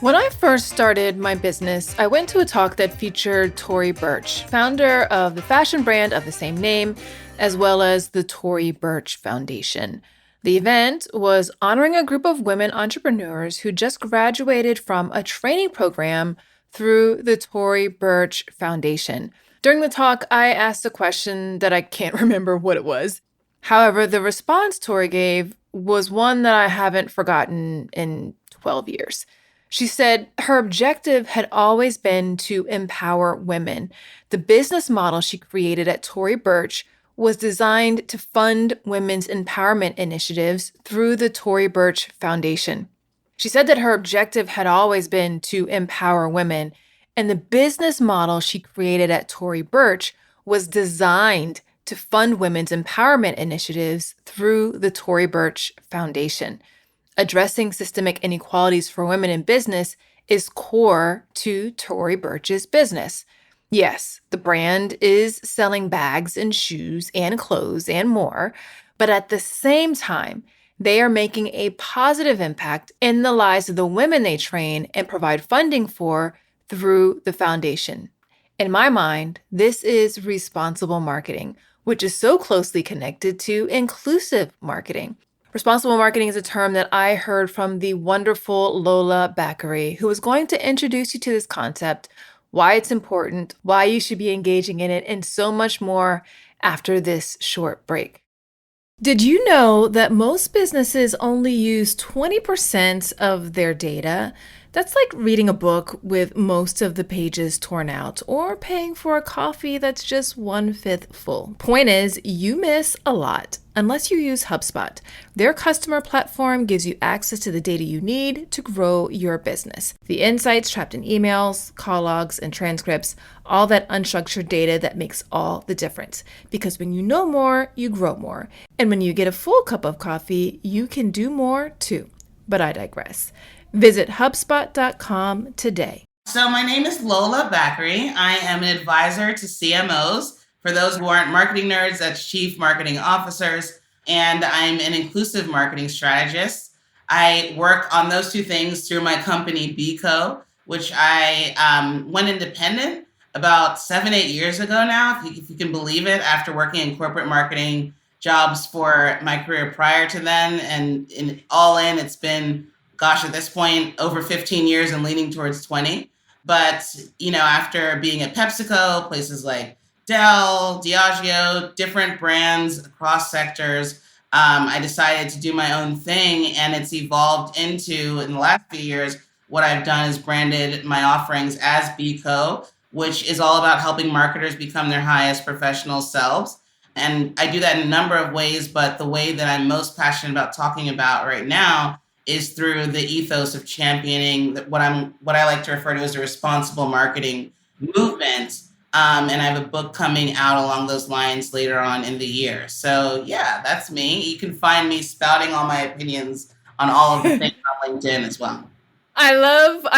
When I first started my business, I went to a talk that featured Tory Burch, founder of the fashion brand of the same name, as well as the Tory Burch Foundation. The event was honoring a group of women entrepreneurs who just graduated from a training program through the Tory Burch Foundation. During the talk, I asked a question that I can't remember what it was. However, the response Tori gave was one that I haven't forgotten in 12 years. She said her objective had always been to empower women. The business model she created at Tory Burch was designed to fund women's empowerment initiatives through the Tory Burch Foundation. She said that her objective had always been to empower women, and the business model she created at Tory Burch was designed to fund women's empowerment initiatives through the Tory Burch Foundation. Addressing systemic inequalities for women in business is core to Tory Burch's business. Yes, the brand is selling bags and shoes and clothes and more, but at the same time, they are making a positive impact in the lives of the women they train and provide funding for through the foundation. In my mind, this is responsible marketing, which is so closely connected to inclusive marketing. Responsible marketing is a term that I heard from the wonderful Lola Bakare, who is going to introduce you to this concept, why it's important, why you should be engaging in it, and so much more after this short break. Did you know that most businesses only use 20% of their data? That's like reading a book with most of the pages torn out or paying for a coffee that's just 1/5 full. Point is, you miss a lot unless you use HubSpot. Their customer platform gives you access to the data you need to grow your business. The insights trapped in emails, call logs, and transcripts, all that unstructured data that makes all the difference. Because when you know more, you grow more. And when you get a full cup of coffee, you can do more too. But I digress. Visit HubSpot.com today. So my name is Lola Bakare. I am an advisor to CMOs. For those who aren't marketing nerds, that's Chief Marketing Officers. And I'm an inclusive marketing strategist. I work on those two things through my company, BCO, which I went independent about 7, 8 years ago now, if you can believe it, after working in corporate marketing jobs for my career prior to then. And all in, it's been at this point, over 15 years and leaning towards 20. But, after being at PepsiCo, places like Dell, Diageo, different brands across sectors, I decided to do my own thing. And it's evolved into, in the last few years, what I've done is branded my offerings as BCO, which is all about helping marketers become their highest professional selves. And I do that in a number of ways, but the way that I'm most passionate about talking about right now is through the ethos of championing what I like to refer to as a responsible marketing movement. And I have a book coming out along those lines later on in the year. So yeah, that's me. You can find me spouting all my opinions on all of the things on LinkedIn as well. I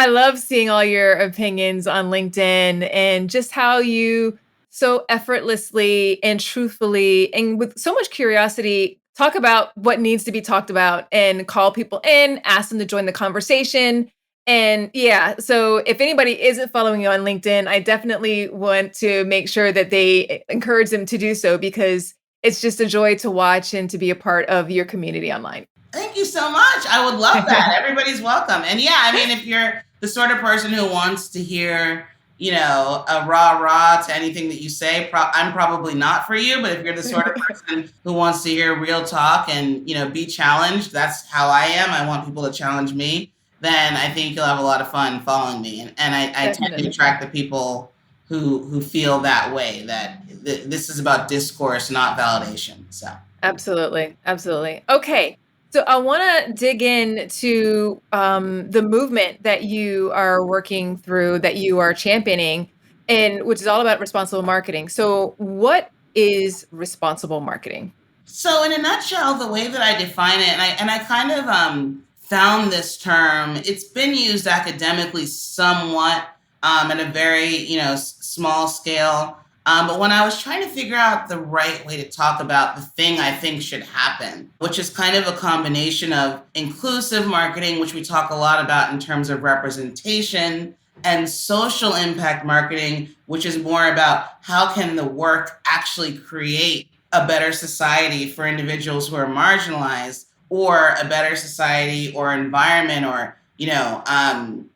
love seeing all your opinions on LinkedIn and just how you so effortlessly and truthfully and with so much curiosity talk about what needs to be talked about and call people in, ask them to join the conversation. And yeah, so if anybody isn't following you on LinkedIn, I definitely want to make sure that they encourage them to do so because it's just a joy to watch and to be a part of your community online. Thank you so much. I would love that. Everybody's welcome. And yeah, I mean, if you're the sort of person who wants to hear, a rah to anything that you say, I'm probably not for you. But if you're the sort of person who wants to hear real talk and, be challenged, that's how I am. I want people to challenge me. Then I think you'll have a lot of fun following me. And I tend to attract the people who feel that way, that this is about discourse, not validation. So Absolutely. Absolutely. Okay. So I want to dig into the movement that you are working through, that you are championing, and which is all about responsible marketing. So what is responsible marketing? So in a nutshell, the way that I define it, and I kind of found this term, it's been used academically somewhat at a very small scale. But when I was trying to figure out the right way to talk about the thing I think should happen, which is kind of a combination of inclusive marketing, which we talk a lot about in terms of representation, and social impact marketing, which is more about how can the work actually create a better society for individuals who are marginalized, or a better society or environment, or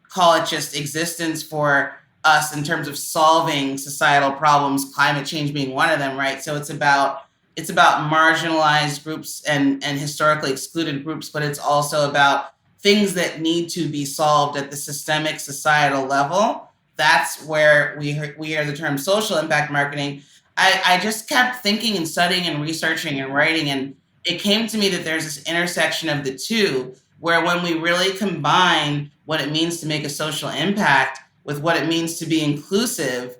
call it just existence for us in terms of solving societal problems, climate change being one of them, right? So it's about marginalized groups and historically excluded groups, but it's also about things that need to be solved at the systemic societal level. That's where we hear the term social impact marketing. I just kept thinking and studying and researching and writing, and it came to me that there's this intersection of the two, where when we really combine what it means to make a social impact with what it means to be inclusive,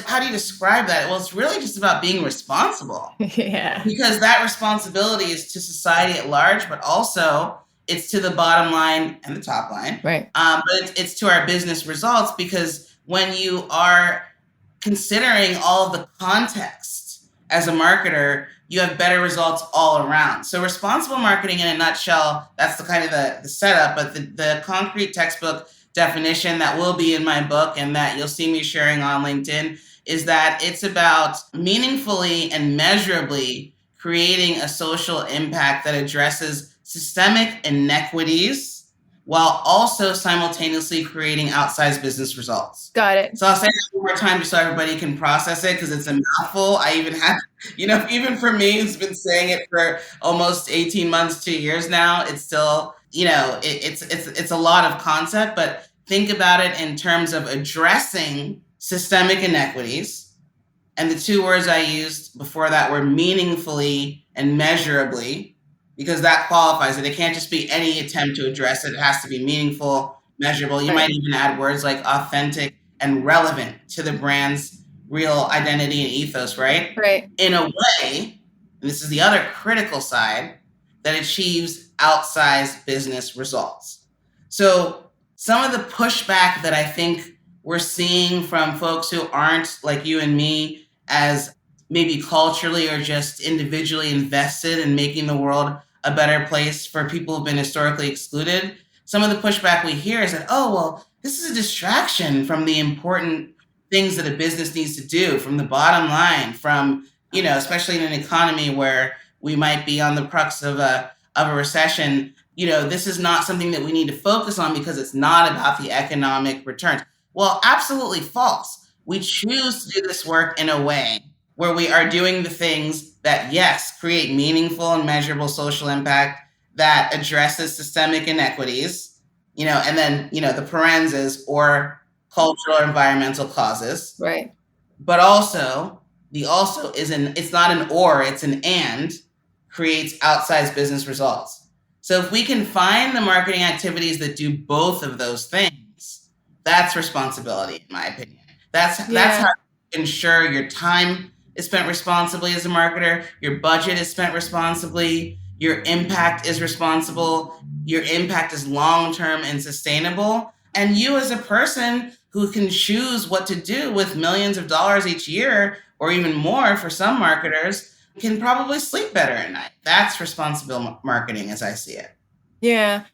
how do you describe that? Well, it's really just about being responsible, Yeah. because that responsibility is to society at large, but also it's to the bottom line and the top line. Right. But it's to our business results, because when you are considering all of the context as a marketer, you have better results all around. So responsible marketing in a nutshell, that's the kind of the setup, but the concrete textbook definition that will be in my book and that you'll see me sharing on LinkedIn is that it's about meaningfully and measurably creating a social impact that addresses systemic inequities while also simultaneously creating outsized business results. Got it. So I'll say that one more time just so everybody can process it, because it's a mouthful. I even have, even for me, who's been saying it for almost 18 months, 2 years now, it's still, it's a lot of concept, but think about it in terms of addressing systemic inequities. And the two words I used before that were meaningfully and measurably, because that qualifies it. It can't just be any attempt to address it. It has to be meaningful, measurable. You might even add words like authentic and relevant to the brand's real identity and ethos, right? Right. In a way, and this is the other critical side, that achieves outsized business results. So some of the pushback that I think we're seeing from folks who aren't like you and me, as maybe culturally or just individually invested in making the world a better place for people who've been historically excluded, some of the pushback we hear is that, oh, well, this is a distraction from the important things that a business needs to do, from the bottom line, from, especially in an economy where we might be on the crux of a recession. This is not something that we need to focus on because it's not about the economic returns. Well, absolutely false. We choose to do this work in a way where we are doing the things that, yes, create meaningful and measurable social impact, that addresses systemic inequities, and then, the parentheses, or cultural or environmental causes. Right. But also, it's not an or, it's an and, creates outsized business results. So if we can find the marketing activities that do both of those things, that's responsibility, in my opinion. That's how you ensure your time is spent responsibly as a marketer, your budget is spent responsibly, your impact is responsible, your impact is long-term and sustainable, and you as a person who can choose what to do with millions of dollars each year, or even more for some marketers, can probably sleep better at night. That's responsible marketing as I see it. Yeah.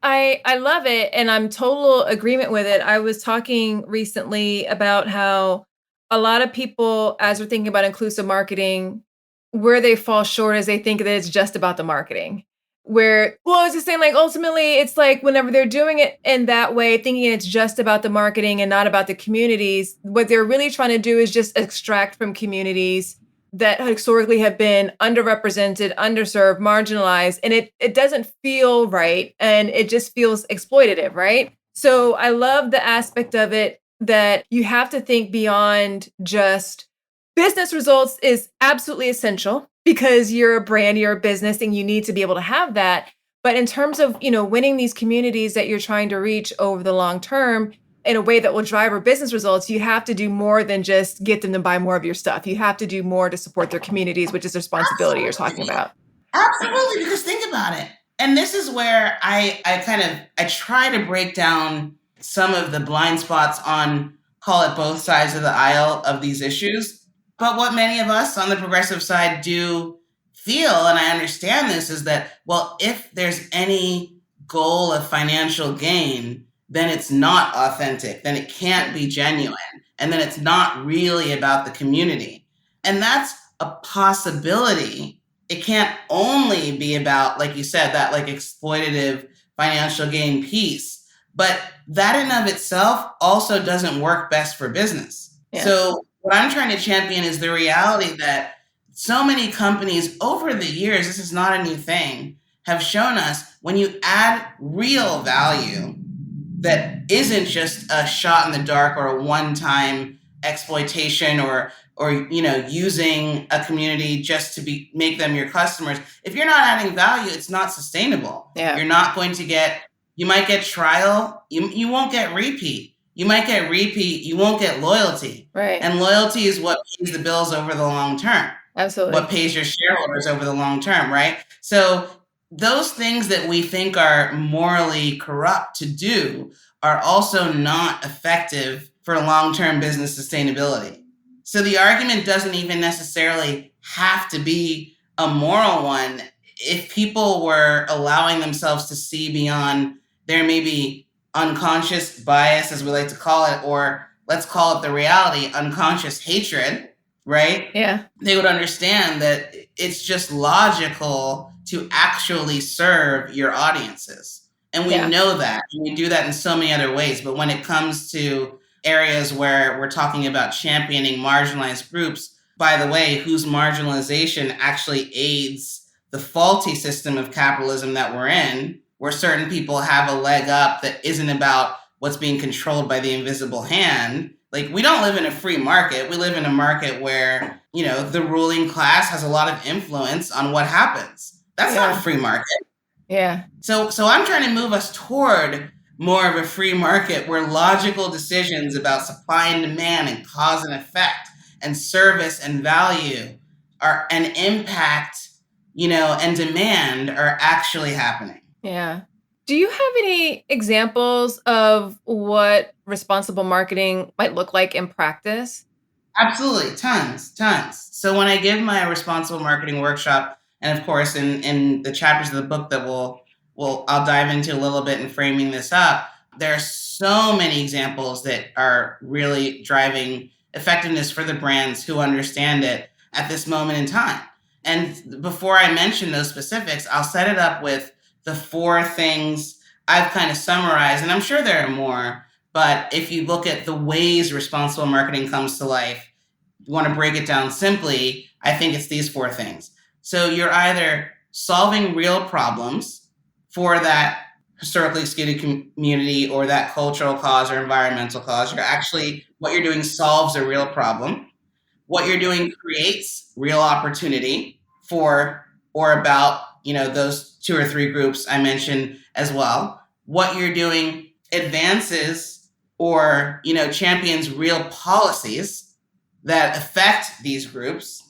I love it, and I'm total agreement with it. I was talking recently about how a lot of people, as we're thinking about inclusive marketing, where they fall short is they think that it's just about the marketing. I was just saying, like, ultimately, it's like whenever they're doing it in that way, thinking it's just about the marketing and not about the communities, what they're really trying to do is just extract from communities that historically have been underrepresented, underserved, marginalized, and it doesn't feel right, and it just feels exploitative, right? So I love the aspect of it that you have to think beyond just business results is absolutely essential because you're a brand, you're a business, and you need to be able to have that. But in terms of, winning these communities that you're trying to reach over the long term, in a way that will drive our business results, you have to do more than just get them to buy more of your stuff. You have to do more to support their communities, which is the responsibility you're talking about. Absolutely, because think about it. And this is where I try to break down some of the blind spots on, call it, both sides of the aisle of these issues. But what many of us on the progressive side do feel, and I understand this, is that, well, if there's any goal of financial gain, then it's not authentic, then it can't be genuine, and then it's not really about the community. And that's a possibility. It can't only be about, like you said, that like exploitative financial gain piece, but that in of itself also doesn't work best for business. Yeah. So what I'm trying to champion is the reality that so many companies over the years, this is not a new thing, have shown us when you add real value that isn't just a shot in the dark or a one-time exploitation or using a community just to make them your customers. If you're not adding value, it's not sustainable. Yeah. You're not going to get, you might get trial, you won't get repeat. You might get repeat, you won't get loyalty. Right. And loyalty is what pays the bills over the long term. Absolutely. What pays your shareholders over the long term, right? So those things that we think are morally corrupt to do are also not effective for long-term business sustainability. So the argument doesn't even necessarily have to be a moral one. If people were allowing themselves to see beyond their maybe unconscious bias, as we like to call it, or let's call it the reality, unconscious hatred, right? Yeah. They would understand that it's just logical to actually serve your audiences. And we know that. And we do that in so many other ways. But when it comes to areas where we're talking about championing marginalized groups, by the way, whose marginalization actually aids the faulty system of capitalism that we're in, where certain people have a leg up that isn't about what's being controlled by the invisible hand. Like, we don't live in a free market. We live in a market where, the ruling class has a lot of influence on what happens. That's not a free market. Yeah. So I'm trying to move us toward more of a free market where logical decisions about supply and demand and cause and effect and service and value and impact, and demand are actually happening. Yeah. Do you have any examples of what responsible marketing might look like in practice? Absolutely. Tons. So when I give my responsible marketing workshop, and of course in the chapters of the book that I'll dive into a little bit in framing this up, there are so many examples that are really driving effectiveness for the brands who understand it at this moment in time. And before I mention those specifics, I'll set it up with the 4 things I've kind of summarized, and I'm sure there are more, but if you look at the ways responsible marketing comes to life, you want to break it down simply, I think it's these 4 things. So you're either solving real problems for that historically excluded community or that cultural cause or environmental cause. What you're doing solves a real problem. What you're doing creates real opportunity for or about, those 2 or 3 groups I mentioned as well. What you're doing advances or, champions real policies that affect these groups.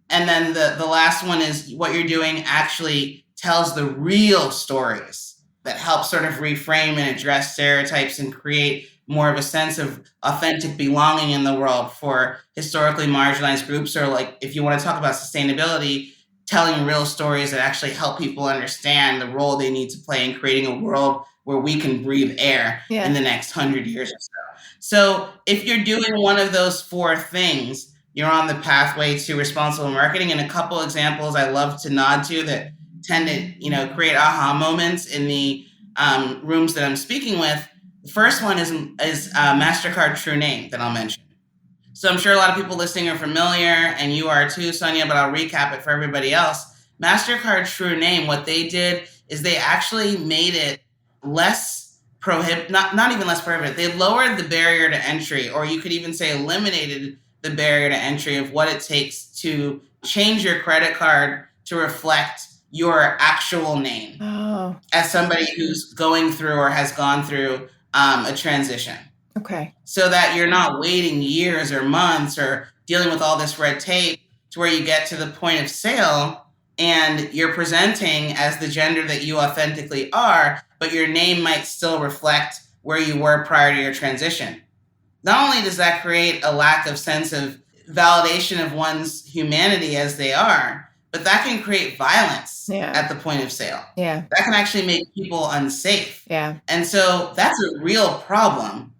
And then the last one is what you're doing actually tells the real stories that help sort of reframe and address stereotypes and create more of a sense of authentic belonging in the world for historically marginalized groups, or, like, if you want to talk about sustainability, telling real stories that actually help people understand the role they need to play in creating a world where we can breathe air in the next 100 years or so. So if you're doing one of those 4 things, you're on the pathway to responsible marketing. And a couple examples I love to nod to that tend to, create aha moments in the rooms that I'm speaking with. The first one is MasterCard True Name that I'll mention. So I'm sure a lot of people listening are familiar, and you are too, Sonia, but I'll recap it for everybody else. MasterCard True Name, what they did is they actually made it less not even less prohibitive. They lowered the barrier to entry, or you could even say eliminated the barrier to entry of what it takes to change your credit card to reflect your actual name as somebody who's going through or has gone through a transition. Okay. So that you're not waiting years or months or dealing with all this red tape to where you get to the point of sale and you're presenting as the gender that you authentically are, but your name might still reflect where you were prior to your transition. Not only does that create a lack of sense of validation of one's humanity as they are, but that can create violence at the point of sale. Yeah. That can actually make people unsafe. Yeah. And so that's a real problem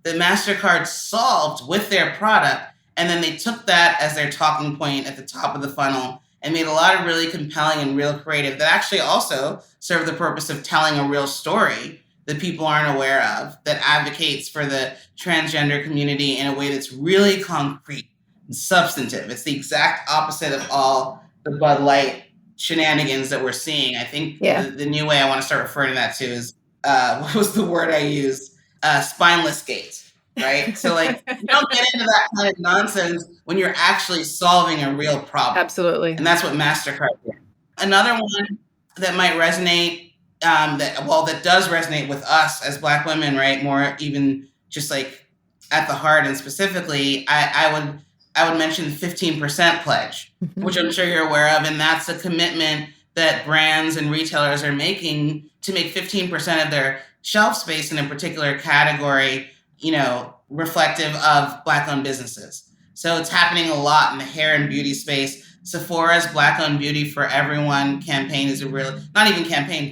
that MasterCard solved with their product. And then they took that as their talking point at the top of the funnel and made a lot of really compelling and real creative that actually also served the purpose of telling a real story that people aren't aware of, that advocates for the transgender community in a way that's really concrete and substantive. It's the exact opposite of all the Bud Light shenanigans that we're seeing. I think the new way I want to start referring to that to is, what was the word I used? Spineless gate, right? So like, you don't get into that kind of nonsense when you're actually solving a real problem. Absolutely. And that's what MasterCard did. Another one that might resonate, that does resonate with us as Black women, right? More even just like at the heart and specifically, I would mention the 15% pledge, which I'm sure you're aware of. And that's a commitment that brands and retailers are making to make 15% of their shelf space in a particular category, reflective of Black-owned businesses. So it's happening a lot in the hair and beauty space. Sephora's Black-owned beauty for everyone campaign is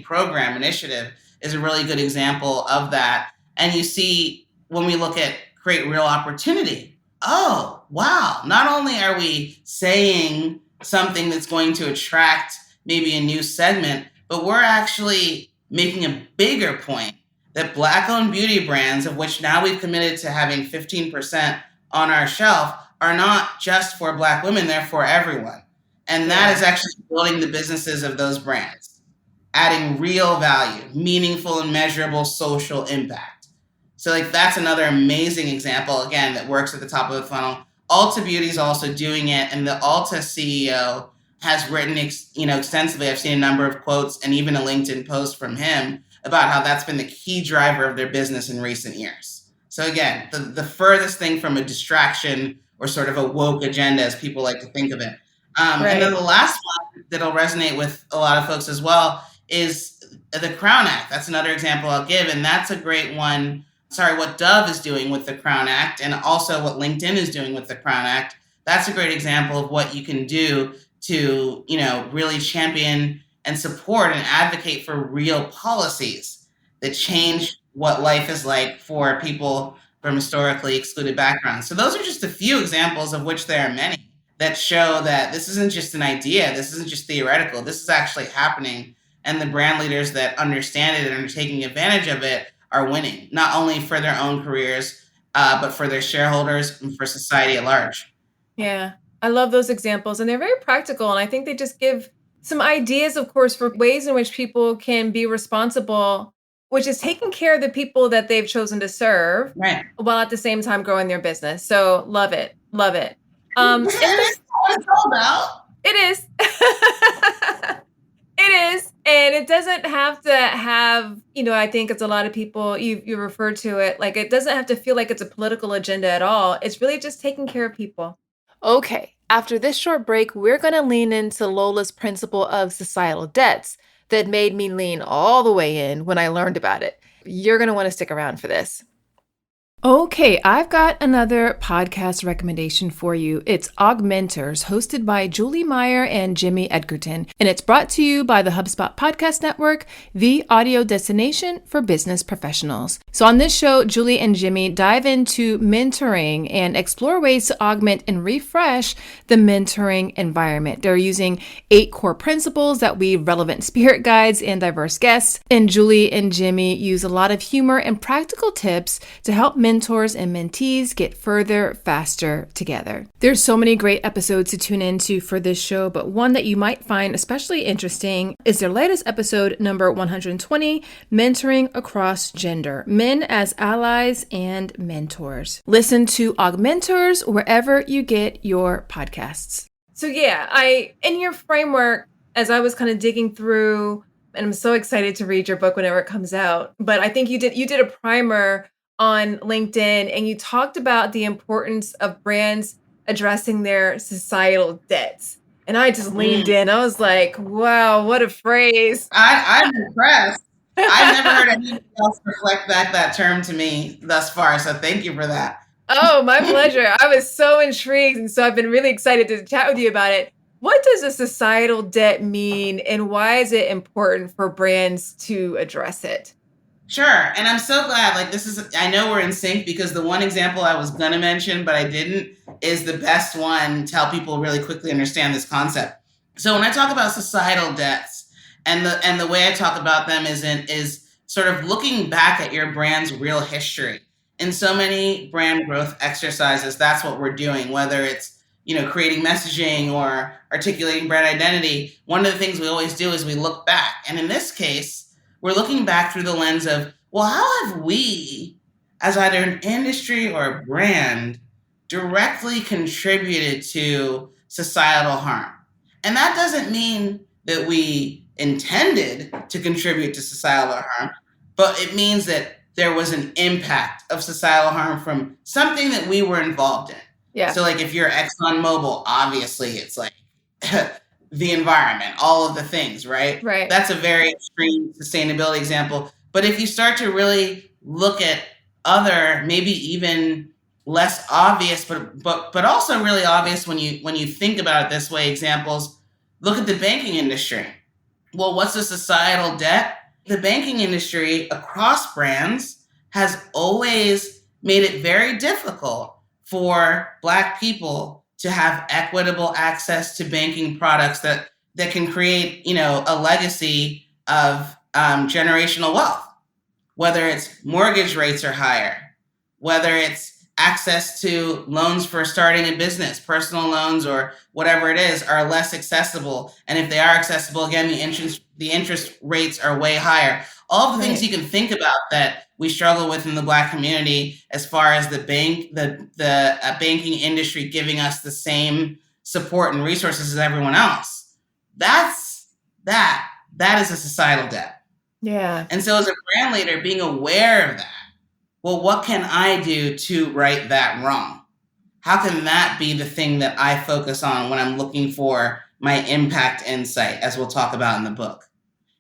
program initiative is a really good example of that. And you see, when we look at create real opportunity, oh, wow, not only are we saying something that's going to attract maybe a new segment, but we're actually making a bigger point that Black-owned beauty brands, of which now we've committed to having 15% on our shelf, are not just for Black women, they're for everyone. And that is actually building the businesses of those brands, adding real value, meaningful and measurable social impact. So like that's another amazing example, again, that works at the top of the funnel. Ulta Beauty is also doing it, and the Ulta CEO has written extensively. I've seen a number of quotes and even a LinkedIn post from him about how that's been the key driver of their business in recent years. So again, the furthest thing from a distraction or sort of a woke agenda, as people like to think of it. And then the last one that'll resonate with a lot of folks as well is the Crown Act. That's another example I'll give, and that's a great one. What Dove is doing with the Crown Act, and also what LinkedIn is doing with the Crown Act. That's a great example of what you can do to, really champion and support and advocate for real policies that change what life is like for people from historically excluded backgrounds. So those are just a few examples, of which there are many, that show that this isn't just an idea. This isn't just theoretical. This is actually happening. And the brand leaders that understand it and are taking advantage of it are winning, not only for their own careers, but for their shareholders and for society at large. Yeah, I love those examples, and they're very practical. And I think they just give some ideas, of course, for ways in which people can be responsible, which is taking care of the people that they've chosen to serve, right, while at the same time growing their business. So love it. Love it. What it's all about. It is. It is. And it doesn't have to have, I think it's a lot of people, you refer to it, like it doesn't have to feel like it's a political agenda at all. It's really just taking care of people. Okay, after this short break, we're going to lean into Lola's principle of societal debts that made me lean all the way in when I learned about it. You're going to want to stick around for this. Okay, I've got another podcast recommendation for you. It's Augmenters, hosted by Julie Meyer and Jimmy Edgerton, and it's brought to you by the HubSpot Podcast Network, the audio destination for business professionals. So on this show, Julie and Jimmy dive into mentoring and explore ways to augment and refresh the mentoring environment. They're using 8 core principles that weave relevant spirit guides and diverse guests, and Julie and Jimmy use a lot of humor and practical tips to help mentors and mentees get further, faster together. There's so many great episodes to tune into for this show, but one that you might find especially interesting is their latest episode, number 120, Mentoring Across Gender, Men as Allies and Mentors. Listen to Augmenters wherever you get your podcasts. So in your framework, as I was kind of digging through, and I'm so excited to read your book whenever it comes out, but I think you did a primer on LinkedIn, and you talked about the importance of brands addressing their societal debts. And I just leaned in. I was like, wow, what a phrase. I'm impressed. I've never heard anyone else reflect back that term to me thus far. So thank you for that. Oh, my pleasure. I was so intrigued, and so I've been really excited to chat with you about it. What does a societal debt mean, and why is it important for brands to address it? Sure. And I'm so glad, like, this is, I know we're in sync because the one example I was going to mention, but I didn't, is the best one to help people really quickly understand this concept. So when I talk about societal debts, and the way I talk about them is sort of looking back at your brand's real history. In so many brand growth exercises, that's what we're doing, whether it's, creating messaging or articulating brand identity. One of the things we always do is we look back. And in this case, we're looking back through the lens of, well, how have we, as either an industry or a brand, directly contributed to societal harm? And that doesn't mean that we intended to contribute to societal harm, but it means that there was an impact of societal harm from something that we were involved in. Yeah. So, like, if you're ExxonMobil, obviously it's like the environment, all of the things, right? Right. That's a very extreme sustainability example. But if you start to really look at other, maybe even less obvious, but also really obvious when you think about it this way, examples, look at the banking industry. Well, what's the societal debt? The banking industry across brands has always made it very difficult for Black people to have equitable access to banking products that can create, a legacy of generational wealth. Whether it's mortgage rates are higher, whether it's access to loans for starting a business, personal loans or whatever it is, are less accessible. And if they are accessible, again, the interest rates are way higher. All of the things Right. you can think about that we struggle with in the Black community, as far as the banking industry giving us the same support and resources as everyone else. That's that. That is a societal debt. Yeah. And so, as a brand leader, being aware of that, well, what can I do to right that wrong? How can that be the thing that I focus on when I'm looking for my impact insight, as we'll talk about in the book?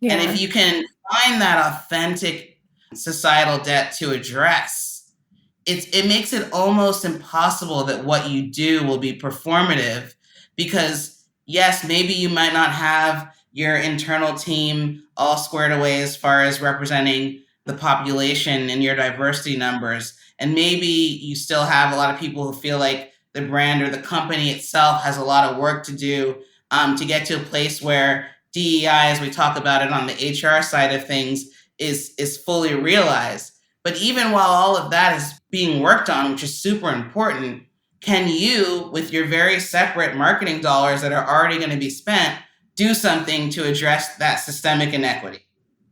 And Yeah. if you can find that authentic societal debt to address, it makes it almost impossible that what you do will be performative, because yes, maybe you might not have your internal team all squared away as far as representing the population and your diversity numbers, and maybe you still have a lot of people who feel like the brand or the company itself has a lot of work to do, to get to a place where DEI, as we talk about it on the HR side of things, is fully realized. But even while all of that is being worked on, which is super important, can you, with your very separate marketing dollars that are already going to be spent, do something to address that systemic inequity?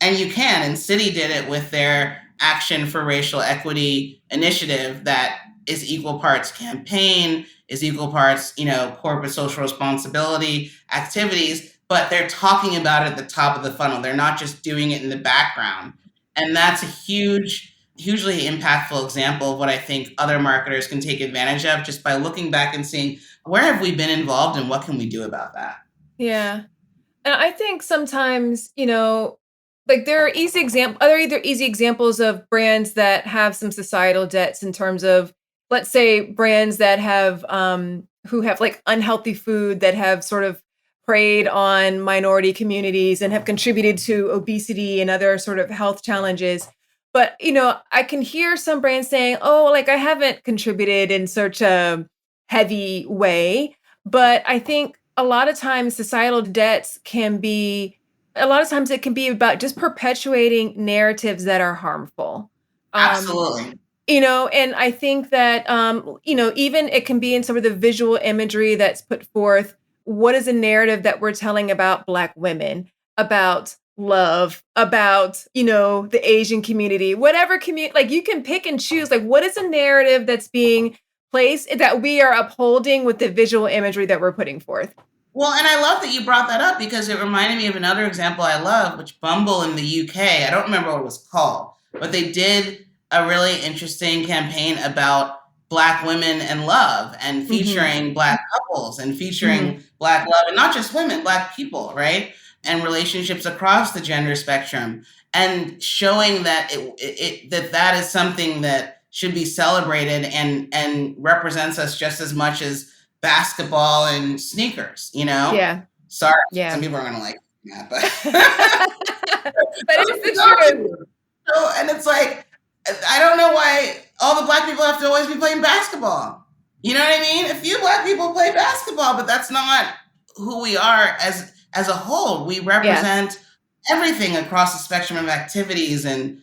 And you can. And Citi did it with their Action for Racial Equity initiative that is equal parts campaign, is equal parts, corporate social responsibility activities, but they're talking about it at the top of the funnel. They're not just doing it in the background. And that's a hugely impactful example of what I think other marketers can take advantage of, just by looking back and seeing, where have we been involved and what can we do about that? Yeah. And I think sometimes, like there are either easy examples of brands that have some societal debts in terms of, let's say, brands that have who have like unhealthy food that have sort of preyed on minority communities and have contributed to obesity and other sort of health challenges. But, I can hear some brands saying, "Oh, like I haven't contributed in such a heavy way." But I think a lot of times societal debts can be a lot of times it can be about just perpetuating narratives that are harmful. Um, Absolutely. and I think that even it can be in some of the visual imagery that's put forth. What is a narrative that we're telling about Black women, about love, about, the Asian community, whatever community, like you can pick and choose, like what is a narrative that's being placed that we are upholding with the visual imagery that we're putting forth. Well, and I love that you brought that up, because it reminded me of another example I love, which Bumble in the UK, I don't remember what it was called, but they did a really interesting campaign about Black women and love, and Mhm. featuring Black couples, and Mhm. featuring Black love, and not just women, Black people, right? And relationships across the gender spectrum, and showing that that is something that should be celebrated and represents us just as much as basketball and sneakers, you know? Yeah. Sorry, some Yeah. people are gonna like that, but But it's the truth. so, and it's like, I don't know why all the black people have to always be playing basketball. You know what I mean? A few black people play basketball, but that's not who we are as a whole. We Yeah. represent everything across the spectrum of activities and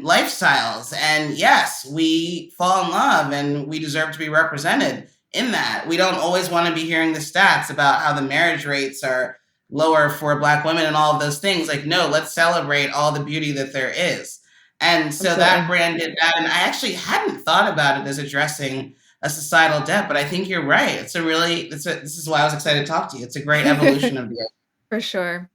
lifestyles. And yes, we fall in love and we deserve to be represented in that. We don't always want to be hearing the stats about how the marriage rates are lower for black women and all of those things. Like, no, let's celebrate all the beauty that there is. And so Absolutely. that brand did that. And I actually hadn't thought about it as addressing a societal debt, but I think you're right. This is why I was excited to talk to you. It's a great evolution of the. For sure.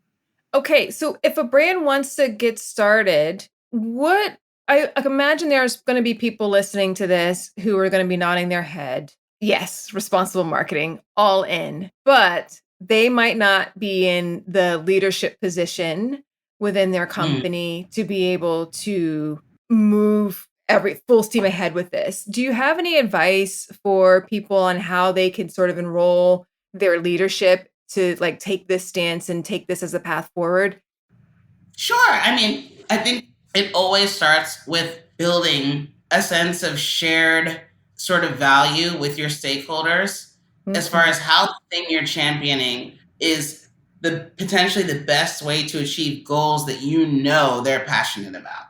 Okay, so if a brand wants to get started, what I can imagine there's going to be people listening to this who are going to be nodding their head. Yes, responsible marketing, all in. But they might not be in the leadership position within their Mm. company to be able to move every full steam ahead with this. Do you have any advice for people on how they can sort of enroll their leadership to like take this stance and take this as a path forward? Sure. I mean, I think it always starts with building a sense of shared sort of value with your stakeholders as far Mhm. as how the thing you're championing is the potentially the best way to achieve goals that you know they're passionate about.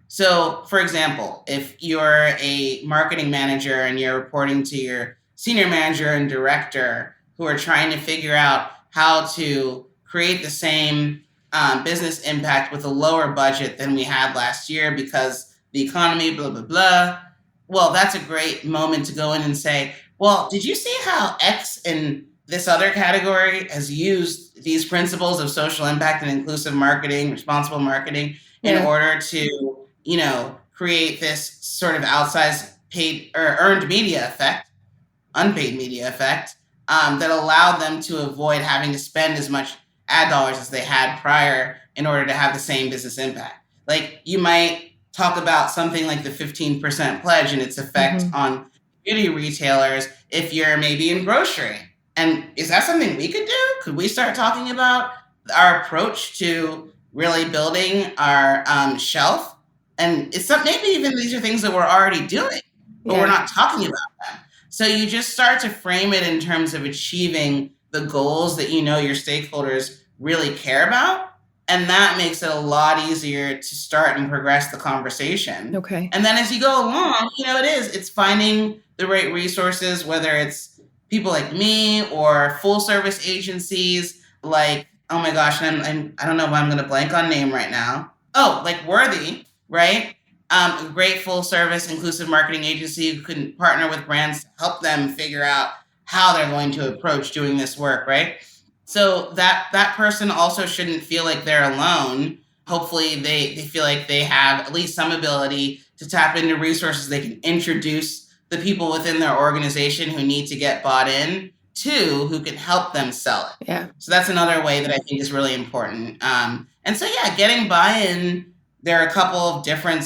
So, for example, if you're a marketing manager and you're reporting to your senior manager and director who are trying to figure out how to create the same business impact with a lower budget than we had last year because the economy, blah, blah, blah. Well, that's a great moment to go in and say, well, did you see how X in this other category has used these principles of social impact and inclusive marketing, responsible marketing in Yeah. order to create this sort of outsized paid or earned media effect, unpaid media effect, that allowed them to avoid having to spend as much ad dollars as they had prior in order to have the same business impact. Like you might talk about something like the 15% pledge and its effect Mhm. on beauty retailers if you're maybe in grocery. And is that something we could do? Could we start talking about our approach to really building our shelf? And it's not, maybe even these are things that we're already doing, but we're Yeah. not talking about them. So you just start to frame it in terms of achieving the goals that you know your stakeholders really care about. And that makes it a lot easier to start and progress the conversation. Okay. And then as you go along, it's finding the right resources, whether it's people like me or full service agencies like, oh my gosh, I don't know why I'm going to blank on name right now. Oh, like Worthy, right? A great full service inclusive marketing agency who can partner with brands to help them figure out how they're going to approach doing this work, right? So that person also shouldn't feel like they're alone. Hopefully they feel like they have at least some ability to tap into resources they can introduce the people within their organization who need to get bought in to, who can help them sell it. Yeah. So that's another way that I think is really important. And so, yeah, getting buy-in. There are a couple of different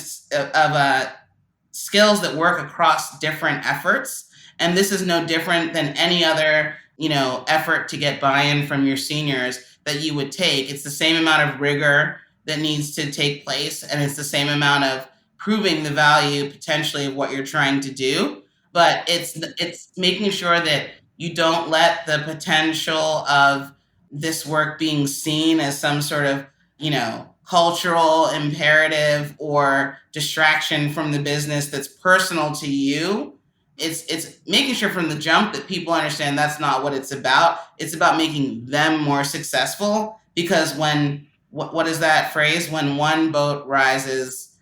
skills that work across different efforts, and this is no different than any other effort to get buy-in from your seniors that you would take. It's the same amount of rigor that needs to take place, and it's the same amount of proving the value potentially of what you're trying to do. But it's making sure that you don't let the potential of this work being seen as some sort of cultural imperative or distraction from the business that's personal to you. It's making sure from the jump that people understand that's not what it's about. It's about making them more successful, because what is that phrase? When one boat rises,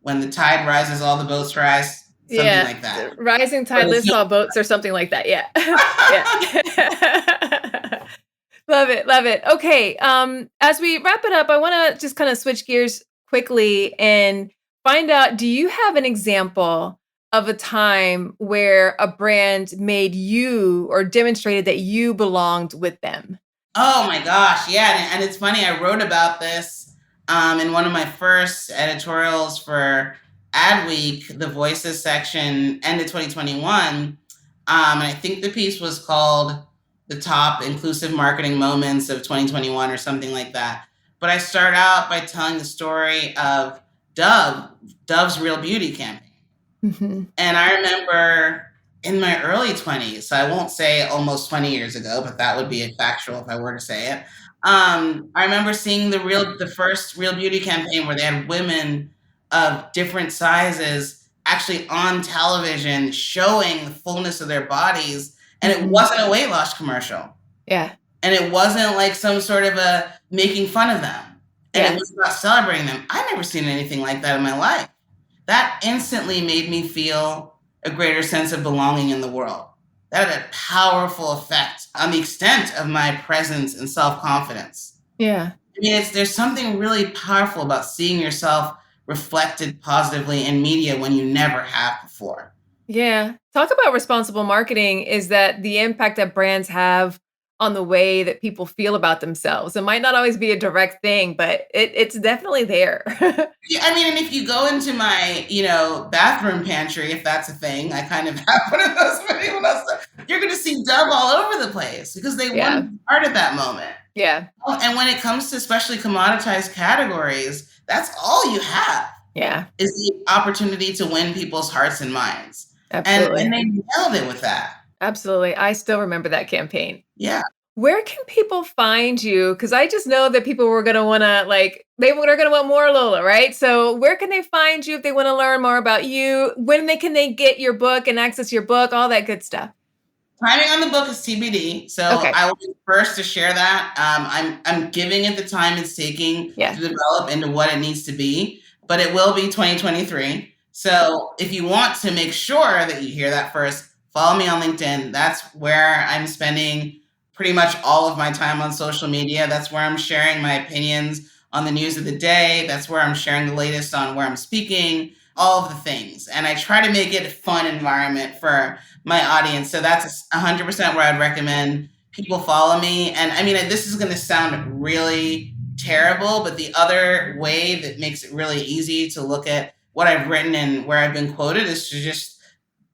when the tide rises, all the boats rise. Something Yeah. like that. Rising But tide it's lifts all boats or something like that. Yeah. Yeah. Love it. Love it. Okay. As we wrap it up, I want to just kind of switch gears quickly and find out, do you have an example of a time where a brand made you or demonstrated that you belonged with them? Oh my gosh, yeah, and it's funny. I wrote about this in one of my first editorials for Adweek, the Voices section, ended 2021. And I think the piece was called The Top Inclusive Marketing Moments of 2021 or something like that. But I start out by telling the story of Dove's Real Beauty campaign. Mm-hmm. And I remember in my early 20s, so I won't say almost 20 years ago, but that would be a factual if I were to say it. I remember seeing the first Real Beauty campaign where they had women of different sizes actually on television showing the fullness of their bodies. And it wasn't a weight loss commercial. Yeah. And it wasn't like some sort of a making fun of them. And it was about celebrating them. I've never seen anything like that in my life. That instantly made me feel a greater sense of belonging in the world. That had a powerful effect on the extent of my presence and self-confidence. Yeah. I mean, there's something really powerful about seeing yourself reflected positively in media when you never have before. Yeah. Talk about responsible marketing is that the impact that brands have on the way that people feel about themselves. It might not always be a direct thing, but it's definitely there. Yeah, I mean, and if you go into my, bathroom pantry, if that's a thing, I kind of have one of those for anyone else. You're going to see Dove all over the place because they wanted to be part of that moment. Yeah. And when it comes to especially commoditized categories, that's all you have. Yeah. Is the opportunity to win people's hearts and minds. Absolutely. And they nailed it with that. Absolutely. I still remember that campaign. Yeah. Where can people find you? Because I just know that people were going to want to they were going to want more Lola, right? So where can they find you if they want to learn more about you? When can they get your book and access your book? All that good stuff. Timing on the book is TBD, so I will be first to share that. I'm giving it the time it's taking to develop into what it needs to be, but it will be 2023. So if you want to make sure that you hear that first, follow me on LinkedIn. That's where I'm spending pretty much all of my time on social media. That's where I'm sharing my opinions on the news of the day. That's where I'm sharing the latest on where I'm speaking, all of the things. And I try to make it a fun environment for my audience. So that's 100% where I'd recommend people follow me. And I mean, this is going to sound really terrible, but the other way that makes it really easy to look at what I've written and where I've been quoted is to just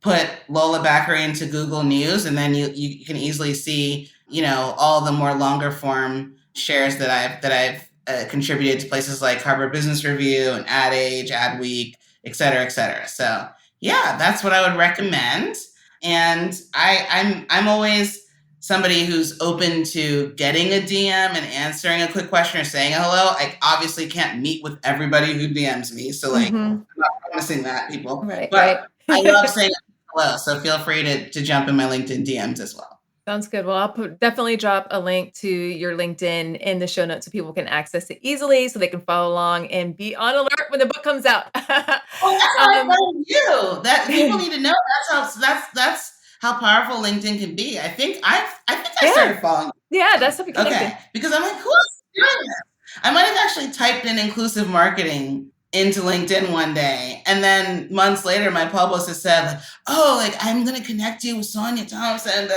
put Lola Bakare into Google News, and then you can easily see, all the more longer form shares that I've contributed to places like Harvard Business Review and Ad Age, Adweek, et cetera, et cetera. So yeah, that's what I would recommend. And I'm always somebody who's open to getting a DM and answering a quick question or saying hello. I obviously can't meet with everybody who DMs me. So I'm not promising that, people. But I love saying hello. So feel free to jump in my LinkedIn DMs as well. Sounds good. Well, I'll definitely drop a link to your LinkedIn in the show notes so people can access it easily so they can follow along and be on alert when the book comes out. Well, that's what I'm telling you. That people need to know. That's how powerful LinkedIn can be. I think I started following. Yeah, that's something. Okay, because I'm like, who else is doing this? I might have actually typed in inclusive marketing into LinkedIn one day, and then months later, my publicist said, I'm going to connect you with Sonia Thompson.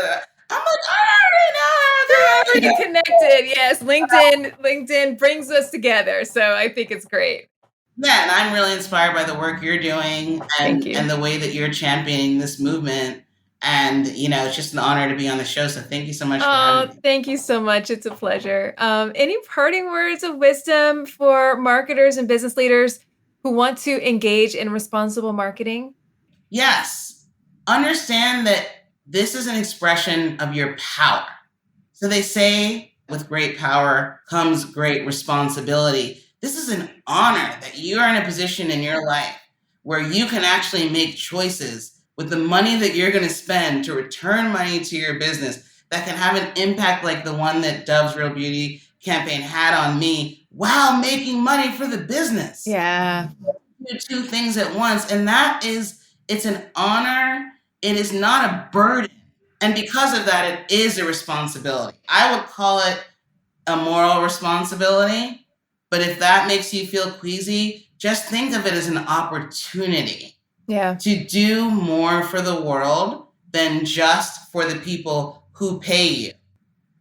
I'm like, I already know. You're connected. Yes, LinkedIn brings us together. So I think it's great. Yeah, and I'm really inspired by the work you're doing and the way that you're championing this movement. And, it's just an honor to be on the show. So thank you so much for having me. Thank you so much. It's a pleasure. Any parting words of wisdom for marketers and business leaders who want to engage in responsible marketing? Yes. Understand that this is an expression of your power. So they say with great power comes great responsibility. This is an honor that you are in a position in your life where you can actually make choices with the money that you're going to spend to return money to your business that can have an impact like the one that Dove's Real Beauty campaign had on me while making money for the business. Yeah. Do two things at once. And it's an honor. It is not a burden. And because of that, it is a responsibility. I would call it a moral responsibility. But if that makes you feel queasy, just think of it as an opportunity to do more for the world than just for the people who pay you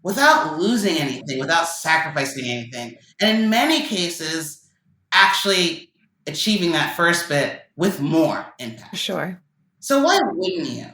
without losing anything, without sacrificing anything. And in many cases, actually achieving that first bit with more impact. Sure. So why wouldn't you?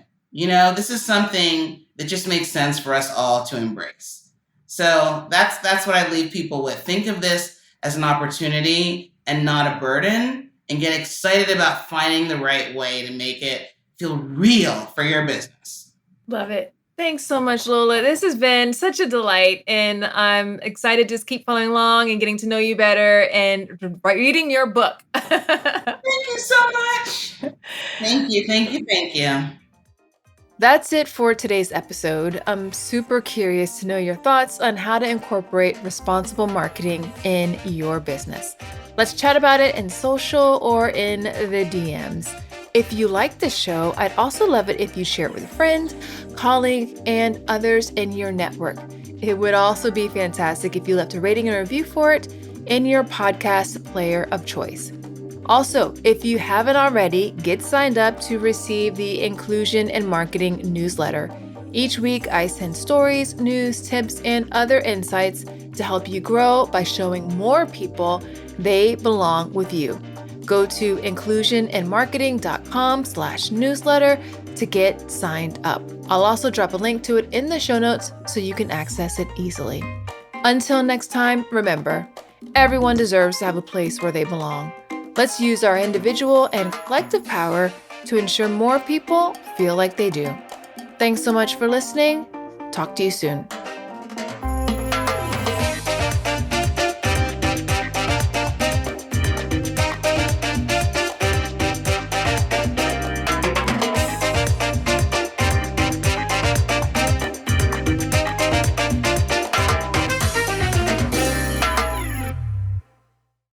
This is something that just makes sense for us all to embrace. So that's what I leave people with. Think of this as an opportunity and not a burden, and get excited about finding the right way to make it feel real for your business. Love it. Thanks so much, Lola. This has been such a delight, and I'm excited to just keep following along and getting to know you better and reading your book. Thank you so much. Thank you, thank you, thank you. That's it for today's episode. I'm super curious to know your thoughts on how to incorporate responsible marketing in your business. Let's chat about it in social or in the DMs. If you like this show, I'd also love it if you share it with a friend, colleague, and others in your network. It would also be fantastic if you left a rating and review for it in your podcast player of choice. Also, if you haven't already, get signed up to receive the Inclusion and Marketing newsletter. Each week, I send stories, news, tips, and other insights to help you grow by showing more people they belong with you. Go to inclusionandmarketing.com/newsletter to get signed up. I'll also drop a link to it in the show notes so you can access it easily. Until next time, remember, everyone deserves to have a place where they belong. Let's use our individual and collective power to ensure more people feel like they do. Thanks so much for listening. Talk to you soon.